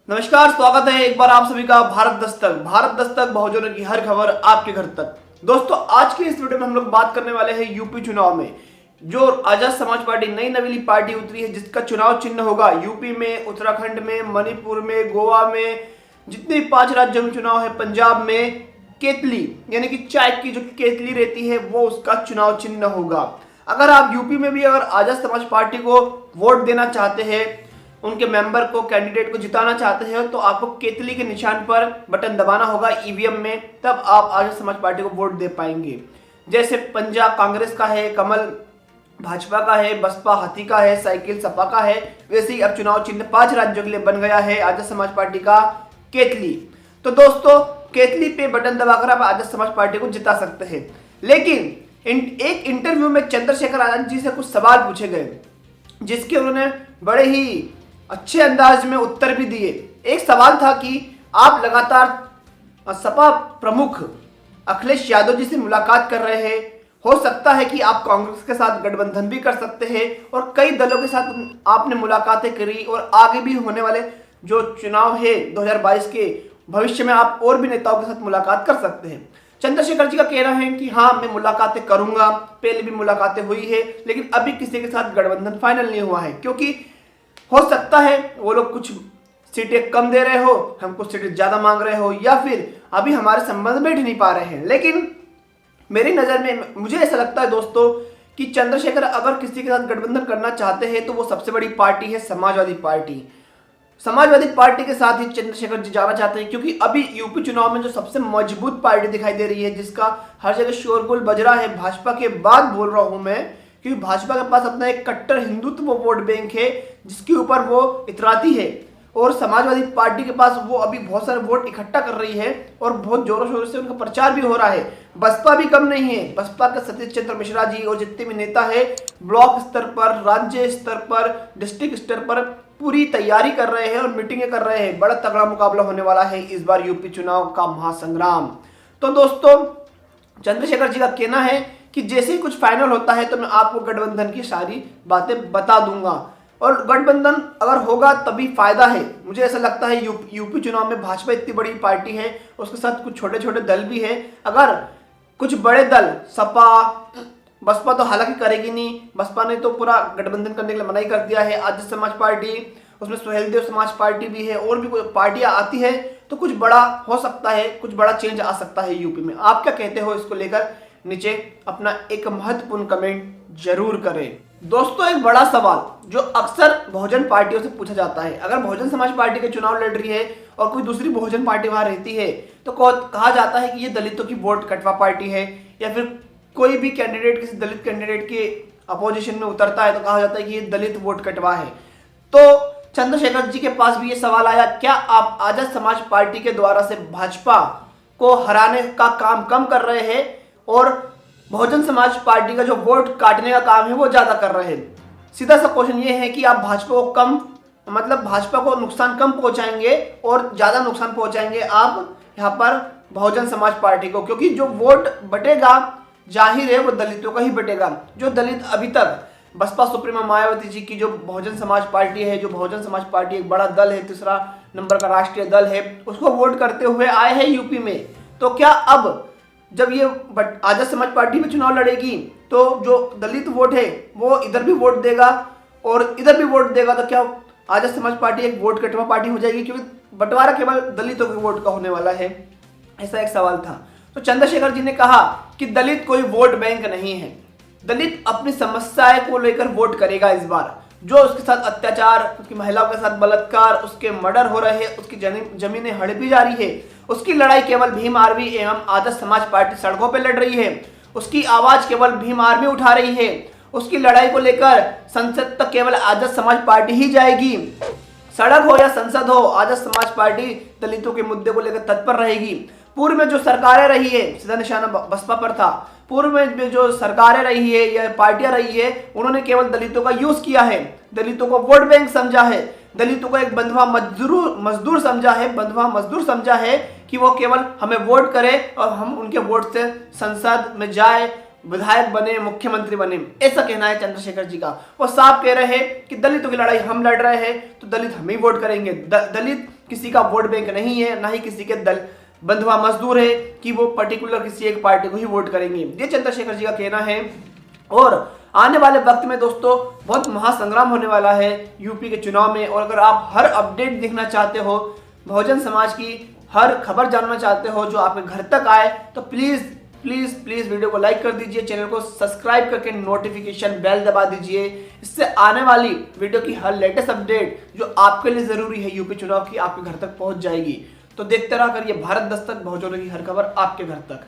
नमस्कार, स्वागत है एक बार आप सभी का भारत दस्तक बहुजनों की हर खबर आपके घर तक। दोस्तों, आज की इस वीडियो में हम लोग बात करने वाले हैं यूपी चुनाव में जो आजाद समाज पार्टी नई नवेली पार्टी उतरी है, जिसका चुनाव चिन्ह होगा यूपी में, उत्तराखंड में, मणिपुर में, गोवा में, जितने 5 राज्यों में चुनाव है, पंजाब में केतली यानी कि चाय की जो केतली रहती है वो उसका चुनाव चिन्ह होगा। अगर आप यूपी में भी अगर आजाद समाज पार्टी को वोट देना चाहते हैं, उनके मेंबर को, कैंडिडेट को जिताना चाहते हैं, तो आपको केतली के निशान पर बटन दबाना होगा ईवीएम में, तब आप आजाद समाज पार्टी को वोट दे पाएंगे। जैसे पंजाब कांग्रेस का है, कमल भाजपा का है, बसपा हाथी का है, साइकिल सपा का है, वैसे ही अब चुनाव चिन्ह 5 राज्यों के लिए बन गया है आजाद समाज पार्टी का केतली। तो दोस्तों, केतली पे बटन दबाकर आप आजाद समाज पार्टी को जिता सकते हैं। लेकिन एक इंटरव्यू में चंद्रशेखर आजाद जी से कुछ सवाल पूछे गए, जिसके उन्होंने बड़े ही अच्छे अंदाज में उत्तर भी दिए। एक सवाल था कि आप लगातार सपा प्रमुख अखिलेश यादव जी से मुलाकात कर रहे हैं, हो सकता है कि आप कांग्रेस के साथ गठबंधन भी कर सकते हैं, और कई दलों के साथ आपने मुलाकातें करी, और आगे भी होने वाले जो चुनाव है 2022 के भविष्य में आप और भी नेताओं के साथ मुलाकात कर सकते हैं। चंद्रशेखर जी का कहना है कि हाँ, मैं मुलाकातें करूंगा, पहले भी मुलाकातें हुई है, लेकिन अभी किसी के साथ गठबंधन फाइनल नहीं हुआ है, क्योंकि हो सकता है वो लोग कुछ सीटें कम दे रहे हो, हम कुछ सीटें ज्यादा मांग रहे हो, या फिर अभी हमारे संबंध बैठ नहीं पा रहे हैं। लेकिन मेरी नजर में मुझे ऐसा लगता है दोस्तों कि चंद्रशेखर अगर किसी के साथ गठबंधन करना चाहते हैं तो वो सबसे बड़ी पार्टी है समाजवादी पार्टी। समाजवादी पार्टी के साथ ही चंद्रशेखर जी जाना चाहते हैं, क्योंकि अभी यूपी चुनाव में जो सबसे मजबूत पार्टी दिखाई दे रही है, जिसका हर जगह शोरगुल बज रहा है, भाजपा के बाद बोल रहा हूं मैं, क्योंकि भाजपा के पास अपना एक कट्टर हिंदुत्व वोट बैंक है जिसके ऊपर वो इतराती है, और समाजवादी पार्टी के पास वो अभी बहुत सारे वोट इकट्ठा कर रही है और बहुत जोरों शोरों से उनका प्रचार भी हो रहा है। बसपा भी कम नहीं है, बसपा के सतीश चंद्र मिश्रा जी और जितने भी नेता है ब्लॉक स्तर पर, राज्य स्तर पर, डिस्ट्रिक्ट स्तर पर पूरी तैयारी कर रहे हैं और मीटिंगें कर रहे हैं। बड़ा तगड़ा मुकाबला होने वाला है इस बार यूपी चुनाव का महासंग्राम। तो दोस्तों, चंद्रशेखर जी का कहना है कि जैसे ही कुछ फाइनल होता है तो मैं आपको गठबंधन की सारी बातें बता दूंगा, और गठबंधन अगर होगा तभी फायदा है। मुझे ऐसा लगता है यूपी चुनाव में भाजपा इतनी बड़ी पार्टी है, उसके साथ कुछ छोटे छोटे दल भी है। अगर कुछ बड़े दल, सपा, बसपा तो हालांकि करेगी नहीं, बसपा ने तो पूरा गठबंधन करने के लिए मना ही कर दिया है, आजाद समाज पार्टी, उसमें सुहेलदेव समाज पार्टी भी है, और भी कोई पार्टियां आती है तो कुछ बड़ा हो सकता है, कुछ बड़ा चेंज आ सकता है यूपी में। आप क्या कहते हो इसको लेकर? नीचे अपना एक महत्वपूर्ण कमेंट जरूर करें। दोस्तों, एक बड़ा सवाल जो अक्सर बहुजन पार्टियों से पूछा जाता है, अगर बहुजन समाज पार्टी के चुनाव लड़ रही है और कोई दूसरी बहुजन पार्टी वहां रहती है तो कहा जाता है कि ये दलितों की वोट कटवा पार्टी है, या फिर कोई भी कैंडिडेट किसी दलित कैंडिडेट के अपोजिशन में उतरता है तो कहा जाता है कि ये दलित वोट कटवा है। तो चंद्रशेखर जी के पास भी ये सवाल आया, क्या आप आजाद समाज पार्टी के द्वारा से भाजपा को हराने का काम कम कर रहे हैं और बहुजन समाज पार्टी का जो वोट काटने का काम है वो ज्यादा कर रहे हैं? सीधा सा क्वेश्चन ये है कि आप भाजपा को भाजपा को नुकसान कम पहुंचाएंगे और ज्यादा नुकसान पहुंचाएंगे आप यहाँ पर बहुजन समाज पार्टी को, क्योंकि जो वोट बटेगा जाहिर है वो दलितों का ही बटेगा। जो दलित अभी तक बसपा सुप्रीमो मायावती जी की जो बहुजन समाज पार्टी है, जो बहुजन समाज पार्टी एक बड़ा दल है, तीसरा नंबर का राष्ट्रीय दल है, उसको वोट करते हुए आए हैं यूपी में, तो क्या अब जब ये आजाद समाज पार्टी में चुनाव लड़ेगी तो जो दलित वोट है वो इधर भी वोट देगा और इधर भी वोट देगा, तो क्या आजाद समाज पार्टी एक वोट कटवा पार्टी हो जाएगी? क्योंकि बंटवारा केवल दलितों के वोट का होने वाला है, ऐसा एक सवाल था। तो चंद्रशेखर जी ने कहा कि दलित कोई वोट बैंक नहीं है, दलित अपनी समस्याएं को लेकर वोट करेगा इस बार। जो उसके साथ अत्याचार, उसकी महिलाओं के साथ बलात्कार, उसके मर्डर हो रहे हैं, उसकी जमीनें हड़पी जा रही है, उसकी लड़ाई केवल भीम आर्मी एवं आजाद समाज पार्टी सड़कों पर लड़ रही है, उसकी आवाज केवल भीम आर्मी उठा रही है, उसकी लड़ाई को लेकर संसद तक केवल आजाद समाज पार्टी ही जाएगी। सड़क हो या संसद हो, आजाद समाज पार्टी दलितों के मुद्दे को लेकर तत्पर रहेगी। पूर्व में जो सरकारें रही है, सीधा निशाना बसपा पर था, पूर्व में जो सरकारें रही है या पार्टियां रही है, उन्होंने केवल दलितों का यूज किया है, दलितों को वोट बैंक समझा है, दलितों को एक बंधुआ मजदूर समझा है कि वो केवल हमें वोट करे और हम उनके वोट से संसद में जाए, विधायक बने, मुख्यमंत्री बने, ऐसा कहना है चंद्रशेखर जी का। वो साफ कह रहे हैं कि दलितों की लड़ाई हम लड़ रहे हैं तो दलित हम ही वोट करेंगे, दलित किसी का वोट बैंक नहीं है, ना ही किसी के दल बंधुआ मजदूर है कि वो पर्टिकुलर किसी एक पार्टी को ही वोट करेंगे। ये चंद्रशेखर जी का कहना है। और आने वाले वक्त में दोस्तों बहुत महासंग्राम होने वाला है यूपी के चुनाव में। और अगर आप हर अपडेट देखना चाहते हो, बहुजन समाज की हर खबर जानना चाहते हो जो आपके घर तक आए, तो प्लीज प्लीज प्लीज वीडियो को लाइक कर दीजिए, चैनल को सब्सक्राइब करके नोटिफिकेशन बेल दबा दीजिए। इससे आने वाली वीडियो की हर लेटेस्ट अपडेट जो आपके लिए जरूरी है यूपी चुनाव की, आपके घर तक पहुंच जाएगी। तो देखते रहा करिए भारत दस्तक, बहुजनों की हर खबर आपके घर तक।